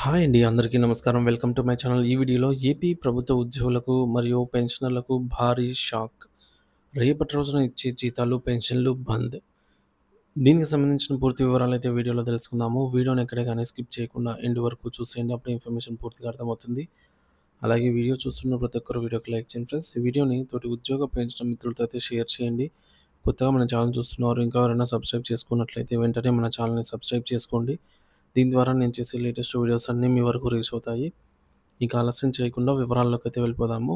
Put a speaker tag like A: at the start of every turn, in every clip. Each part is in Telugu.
A: హాయ్ అండి. అందరికీ నమస్కారం. Welcome to my channel. ఈ వీడియోలో ఏపీ ప్రభుత్వ ఉద్యోగులకు మరియు పెన్షనర్లకు భారీ షాక్. రేపటి రోజున ఇచ్చే జీతాలు, పెన్షన్లు బంద్. దీనికి సంబంధించిన పూర్తి వివరాలైతే వీడియోలో తెలుసుకుందాము. వీడియోని ఎక్కడ గాని స్కిప్ చేయకుండా ఎండ్ వరకు చూసేయండి. అప్పుడే ఇన్ఫర్మేషన్ పూర్తిగా అర్థమవుతుంది. అలాగే వీడియో చూస్తున్న ప్రతి ఒక్కరు వీడియోకి లైక్ చేయండి ఫ్రెండ్స్. ఈ వీడియోని తోటి ఉద్యోగ పెన్షన్ మిత్రులతో అయితే షేర్ చేయండి. కొత్తగా మన ఛానల్ చూస్తున్నవారు ఇంకా ఎవరైనా సబ్స్క్రైబ్ చేసుకున్నట్లయితే వెంటనే మన ఛానల్‌ని సబ్స్క్రైబ్ చేసుకోండి. దీని ద్వారా నేను చేసే లేటెస్ట్ వీడియోస్ అన్నీ మీ వరకు రీచ్ అవుతాయి. ఇక ఆలస్యం చేయకుండా వివరాల్లోకైతే వెళ్ళిపోదాము.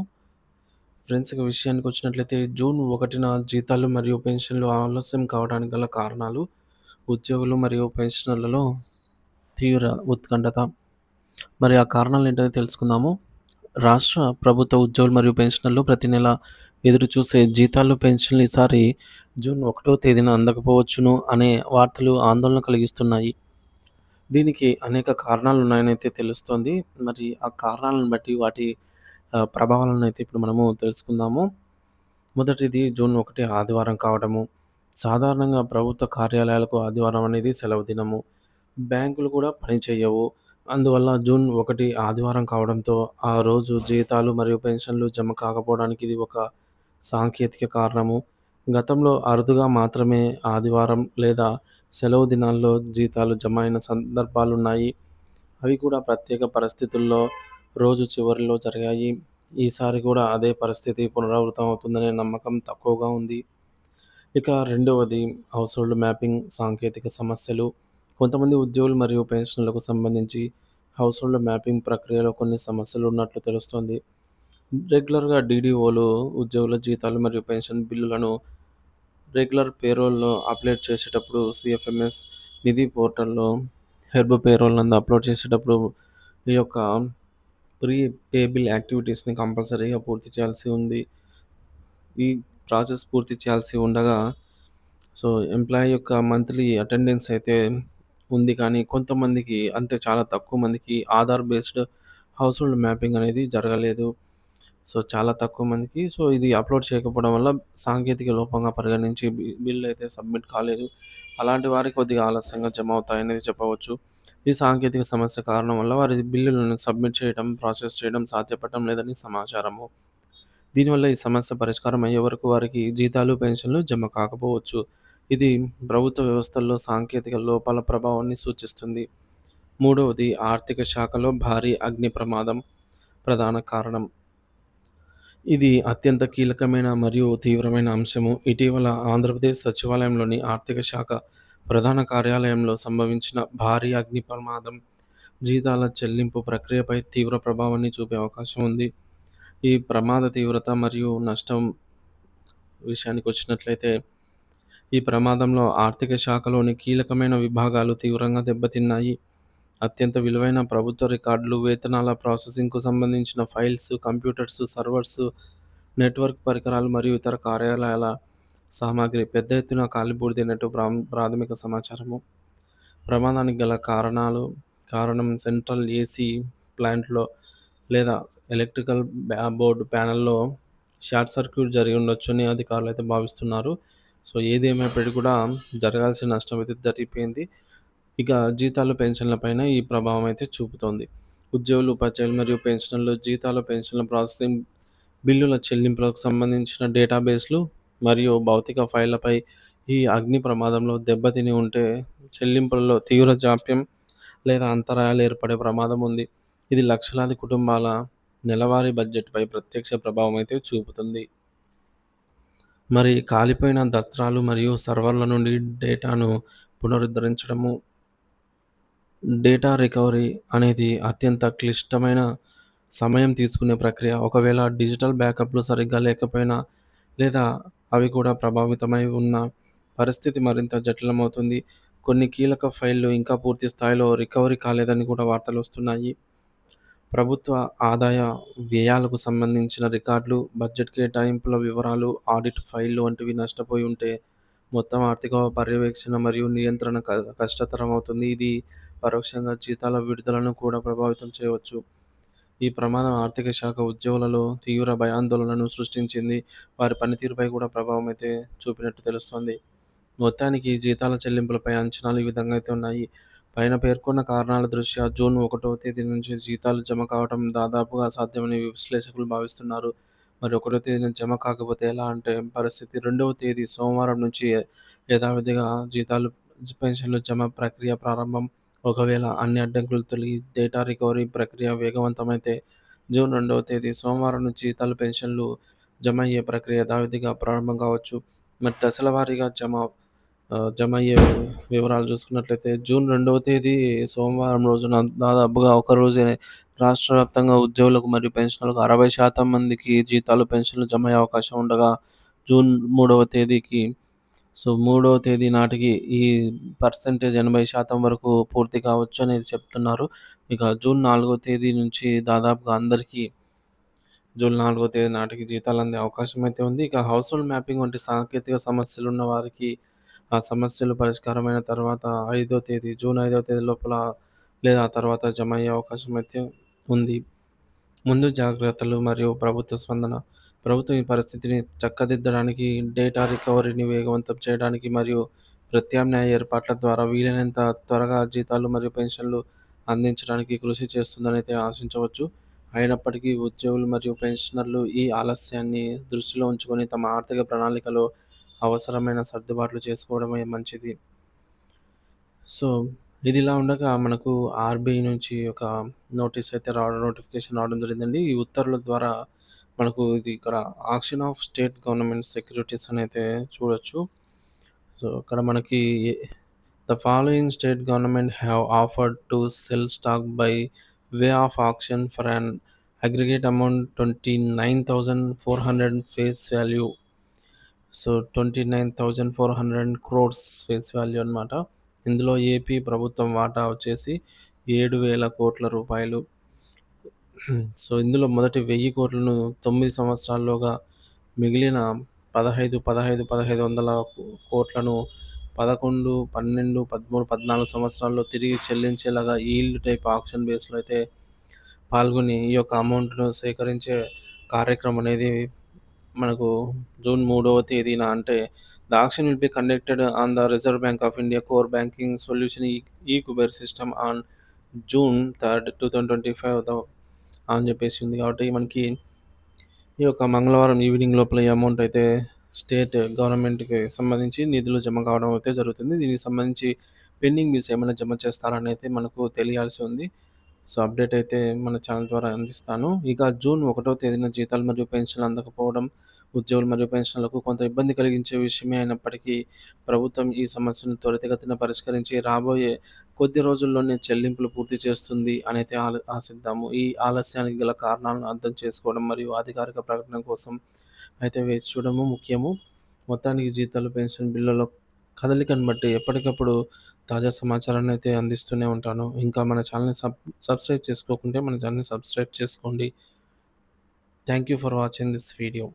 A: ఫ్రెండ్స్ ఇక విషయానికొచ్చినట్లయితే జూన్ 1న జీతాలు మరియు పెన్షన్లు ఆలస్యం కావడానికి గల కారణాలు, ఉద్యోగులు మరియు పెన్షనర్లలో తీవ్ర ఉత్కంఠత. మరి ఆ కారణాలేంటో తెలుసుకుందాము. రాష్ట్ర ప్రభుత్వ ఉద్యోగులు మరియు పెన్షనర్లు ప్రతి నెల ఎదురుచూసే జీతాలు, పెన్షన్లు ఈసారి జూన్ 1వ తేదీన అందకపోవచ్చును అనే వార్తలు ఆందోళన కలిగిస్తున్నాయి. దీనికి అనేక కారణాలున్నాయనైతే తెలుస్తోంది. మరి ఆ కారణాలను బట్టి వాటి ప్రభావాలనైతే ఇప్పుడు మనము తెలుసుకుందాము. మొదటిది జూన్ 1 ఆదివారం కావడము. సాధారణంగా ప్రభుత్వ కార్యాలయాలకు ఆదివారం అనేది సెలవు దినము. బ్యాంకులు కూడా పని చేయవు. అందువల్ల జూన్ 1 ఆదివారం కావడంతో ఆ రోజు జీతాలు మరియు పెన్షన్లు జమ కాకపోవడానికి ఇది ఒక సాంకేతిక కారణము. గతంలో అరుదుగా మాత్రమే ఆదివారం లేదా సెలవు దినాల్లో జీతాలు జమ అయిన సందర్భాలున్నాయి. అవి కూడా ప్రత్యేక పరిస్థితుల్లో రోజు చివరిలో జరిగాయి. ఈసారి కూడా అదే పరిస్థితి పునరావృతం అవుతుందనే నమ్మకం తక్కువగా ఉంది. ఇక రెండవది హౌస్‌హోల్డ్ మ్యాపింగ్ సాంకేతిక సమస్యలు. కొంతమంది ఉద్యోగులు మరియు పెన్షన్‌లకు సంబంధించి హౌస్‌హోల్డ్ మ్యాపింగ్ ప్రక్రియలో కొన్ని సమస్యలు ఉన్నట్లు తెలుస్తోంది. రెగ్యులర్‌గా డీడీఓలు ఉద్యోగుల జీతాలు మరియు పెన్షన్ బిల్లులను రెగ్యులర్ పేరోల్‌లో అప్‌లోడ్ చేసేటప్పుడు సీఎఫ్ఎంఎస్ నిధి పోర్టల్‌లో హెర్బ్ పేరోల్ నందు అప్‌లోడ్ చేసేటప్పుడు ఈ యొక్క ప్రీ పేబుల్ యాక్టివిటీస్‌ని కంపల్సరీగా పూర్తి చేయాల్సి ఉంది. ఈ ప్రాసెస్ పూర్తి చేయాల్సి ఉండగా ఎంప్లాయీ యొక్క మంత్లీ అటెండెన్స్ అయితే ఉంది కానీ కొంతమందికి అంటే చాలా తక్కువ మందికి ఆధార్ బేస్డ్ హౌస్‌హోల్డ్ మ్యాపింగ్ అనేది జరగలేదు. చాలా తక్కువ మందికి ఇది అప్‌లోడ్ చేయకపోవడం వల్ల సాంకేతిక లోపంగా పరిగణించి బిల్ అయితే సబ్మిట్ కాలేదు. అలాంటి వారికి కొద్దిగా ఆలస్యంగా జమ అవుతాయనేది చెప్పవచ్చు. ఈ సాంకేతిక సమస్య కారణం వల్ల వారి బిల్లులను సబ్మిట్ చేయడం, ప్రాసెస్ చేయడం సాధ్యపడడం లేదని సమాచారము. దీనివల్ల ఈ సమస్య పరిష్కారం అయ్యే వరకు వారికి జీతాలు, పెన్షన్లు జమ కాకపోవచ్చు. ఇది ప్రభుత్వ వ్యవస్థల్లో సాంకేతిక లోపాల ప్రభావాన్ని సూచిస్తుంది. మూడవది ఆర్థిక శాఖలో భారీ అగ్ని ప్రమాదం ప్రధాన కారణం. ఇది అత్యంత కీలకమైన మరియు తీవ్రమైన అంశము. ఇటీవల ఆంధ్రప్రదేశ్ సచివాలయంలోని ఆర్థిక శాఖ ప్రధాన కార్యాలయంలో సంభవించిన భారీ అగ్ని ప్రమాదం జీతాల చెల్లింపు ప్రక్రియపై తీవ్ర ప్రభావాన్ని చూపే అవకాశం ఉంది. ఈ ప్రమాద తీవ్రత మరియు నష్టం విషయానికొచ్చినట్లయితే, ఈ ప్రమాదంలో ఆర్థిక శాఖలోని కీలకమైన విభాగాలు తీవ్రంగా దెబ్బతిన్నాయి. అత్యంత విలువైన ప్రభుత్వ రికార్డులు, వేతనాల ప్రాసెసింగ్‌కు సంబంధించిన ఫైల్స్, కంప్యూటర్స్, సర్వర్స్, నెట్వర్క్ పరికరాలు మరియు ఇతర కార్యాలయాల సామాగ్రి పెద్ద ఎత్తున కాలిబూడిదైనట్టు ప్రాథమిక సమాచారము. ప్రమాదానికి గల కారణం సెంట్రల్ ఏసీ ప్లాంట్‌లో లేదా ఎలక్ట్రికల్ బోర్డ్ ప్యానెల్‌లో షార్ట్ సర్క్యూట్ జరిగి ఉండొచ్చని అధికారులైతే భావిస్తున్నారు. ఏదేమైనప్పటికీ కూడా జరగాల్సిన నష్టం అయితే జరిగిపోయింది. ఇక జీతాలు, పెన్షన్ల పైన ఈ ప్రభావం అయితే చూపుతోంది. ఉద్యోగులు, ఉపాధ్యాయులు మరియు పెన్షనర్లు జీతాలు, పెన్షన్ల ప్రాసెసింగ్, బిల్లుల చెల్లింపులకు సంబంధించిన డేటాబేస్‌లు మరియు భౌతిక ఫైళ్ళపై ఈ అగ్ని ప్రమాదంలో దెబ్బతిని ఉంటే చెల్లింపులలో తీవ్ర జాప్యం లేదా అంతరాయాలు ఏర్పడే ప్రమాదం ఉంది. ఇది లక్షలాది కుటుంబాల నెలవారీ బడ్జెట్‌పై ప్రత్యక్ష ప్రభావం అయితే చూపుతుంది. మరి కాలిపోయిన దస్త్రాలు మరియు సర్వర్ల నుండి డేటాను పునరుద్ధరించడము, డేటా రికవరీ అనేది అత్యంత క్లిష్టమైన సమయం తీసుకునే ప్రక్రియ. ఒకవేళ డిజిటల్ బ్యాకప్‌లు సరిగ్గా లేకపోయినా లేదా అవి కూడా ప్రభావితమై ఉన్న పరిస్థితి మరింత జటిలమవుతుంది. కొన్ని కీలక ఫైల్‌లు ఇంకా పూర్తి స్థాయిలో రికవరీ కాలేదని కూడా వార్తలొస్తున్నాయి. ప్రభుత్వ ఆదాయ వ్యయాలకు సంబంధించిన రికార్డులు, బడ్జెట్ కేటాయింపుల వివరాలు, ఆడిట్ ఫైల్‌లు వంటివి నష్టపోయి ఉంటే మొత్తం ఆర్థిక పర్యవేక్షణ మరియు నియంత్రణ కష్టతరమవుతుంది. ఇది పరోక్షంగా జీతాల విడుదలను కూడా ప్రభావితం చేయవచ్చు. ఈ ప్రమాదం ఆర్థిక శాఖ ఉద్యోగులలో తీవ్ర భయాందోళనను సృష్టించింది. వారి పనితీరుపై కూడా ప్రభావం అయితే చూపినట్టు తెలుస్తోంది. మొత్తానికి జీతాల చెల్లింపులపై అంచనాలు ఈ విధంగా అయితే ఉన్నాయి. పైన పేర్కొన్న కారణాల దృష్ట్యా జూన్ 1వ తేదీ నుంచి జీతాలు జమ కావడం దాదాపుగా అసాధ్యమని విశ్లేషకులు భావిస్తున్నారు. మరి 1వ తేదీన జమ కాకపోతే ఎలా అంటే పరిస్థితి 2వ తేదీ సోమవారం నుంచి యథావిధిగా జీతాలు, పెన్షన్లు జమ ప్రక్రియ ప్రారంభం. ఒకవేళ అన్ని అడ్డంకులు తొలగి డేటా రికవరీ ప్రక్రియ వేగవంతమైతే జూన్ 2వ తేదీ సోమవారం నుంచి జీతాలు, పెన్షన్లు జమ అయ్యే ప్రక్రియ యథావిధిగా ప్రారంభం కావచ్చు. మరి దశల వారీగా జమయ్యే వివరాలు చూసుకున్నట్లయితే జూన్ 2వ తేదీ సోమవారం రోజున దాదాపుగా ఒకరోజే రాష్ట్ర వ్యాప్తంగా ఉద్యోగులకు మరియు పెన్షనర్లకు 60% మందికి జీతాలు, పెన్షన్లు జమ అయ్యే అవకాశం ఉండగా, జూన్ 3వ తేదీకి 3వ తేదీ నాటికి ఈ పర్సెంటేజ్ 80% వరకు పూర్తి కావచ్చు అనేది చెప్తున్నారు. ఇక జూన్ 4వ తేదీ నుంచి దాదాపుగా అందరికీ జూన్ 4వ తేదీ నాటికి జీతాలు అందే అవకాశం అయితే ఉంది. ఇక హౌస్ హోల్డ్ మ్యాపింగ్ వంటి సాంకేతిక సమస్యలున్న వారికి ఆ సమస్యలు పరిష్కారమైన తర్వాత జూన్ 5వ తేదీ లోపల లేదా ఆ తర్వాత జమ అయ్యే అవకాశం అయితే ఉంది. ముందు జాగ్రత్తలు మరియు ప్రభుత్వ స్పందన. ప్రభుత్వం ఈ పరిస్థితిని చక్కదిద్దడానికి, డేటా రికవరీని వేగవంతం చేయడానికి మరియు ప్రత్యామ్నాయ ఏర్పాట్ల ద్వారా వీలైనంత త్వరగా జీతాలు మరియు పెన్షన్లు అందించడానికి కృషి చేస్తుందనైతే ఆశించవచ్చు. అయినప్పటికీ ఉద్యోగులు మరియు పెన్షనర్లు ఈ ఆలస్యాన్ని దృష్టిలో ఉంచుకొని తమ ఆర్థిక ప్రణాళికలో అవసరమైన సర్దుబాట్లు చేసుకోవడమే మంచిది. సో, ఇదిలా ఉండగా మనకు ఆర్‌బీఐ నుంచి ఒక నోటిఫికేషన్ రావడం జరిగిందండి. ఈ ఉత్తర్వుల ద్వారా మనకు ఇది ఇక్కడ auction of state government securities అని అయితే చూడొచ్చు. సో, ఇక్కడ మనకి the following state government have offered to sell stock by way of auction for an aggregate amount 29,400 face value. 29,400 crores face value అనమాట. ఇందులో ఏపీ ప్రభుత్వం వాటా వచ్చేసి 7,000 కోట్ల రూపాయలు. ఇందులో మొదటి 1000 కోట్లను 9 సంవత్సరాల్లోగా, మిగిలిన 15,500 కోట్లను 11, 12, 13, 14 సంవత్సరాల్లో తిరిగి చెల్లించేలాగా ఈల్డ్ టైప్ ఆక్షన్ బేస్‌లో అయితే పాల్గొని ఈ యొక్క అమౌంట్‌ను సేకరించే కార్యక్రమం అనేది మనకు జూన్ 3వ తేదీన అంటే the auction will be conducted on the Reserve Bank of India core banking solution Kuber system on June 3, 2025 అని చెప్పేసి ఉంది. కాబట్టి మనకి ఈ యొక్క మంగళవారం ఈవినింగ్ లోపల ఈ అమౌంట్ అయితే స్టేట్ గవర్నమెంట్‌కి సంబంధించి నిధులు జమ కావడం అయితే జరుగుతుంది. దీనికి సంబంధించి పెండింగ్ బిల్స్ ఏమైనా జమ చేస్తారని అయితే మనకు తెలియాల్సి ఉంది. అప్డేట్ అయితే మన ఛానల్ ద్వారా అందిస్తాను. ఇక జూన్ 1వ తేదీన జీతాలు మరియు పెన్షన్లు అందకపోవడం ఉద్యోగులు మరియు పెన్షనర్లకు కొంత ఇబ్బంది కలిగించే విషయమే అయినప్పటికీ, ప్రభుత్వం ఈ సమస్యను త్వరితగతిన పరిష్కరించి రాబోయే కొద్ది రోజుల్లోనే చెల్లింపులు పూర్తి చేస్తుంది అనైతే ఆశిద్దాము. ఈ ఆలస్యానికి గల కారణాలను అర్థం చేసుకోవడం మరియు అధికారిక ప్రకటన కోసం అయితే వేచి చూడడము ముఖ్యము. మొత్తానికి జీతాలు, పెన్షన్ బిల్లుల కదలికను బట్టి ఎప్పటికప్పుడు తాజా సమాచారాన్ని అయితే అందిస్తూనే ఉంటాను. ఇంకా మన ఛానల్‌ని సబ్స్క్రైబ్ చేసుకోకుంటే మన ఛానల్‌ని సబ్స్క్రైబ్ చేసుకోండి. Thank you for watching this video.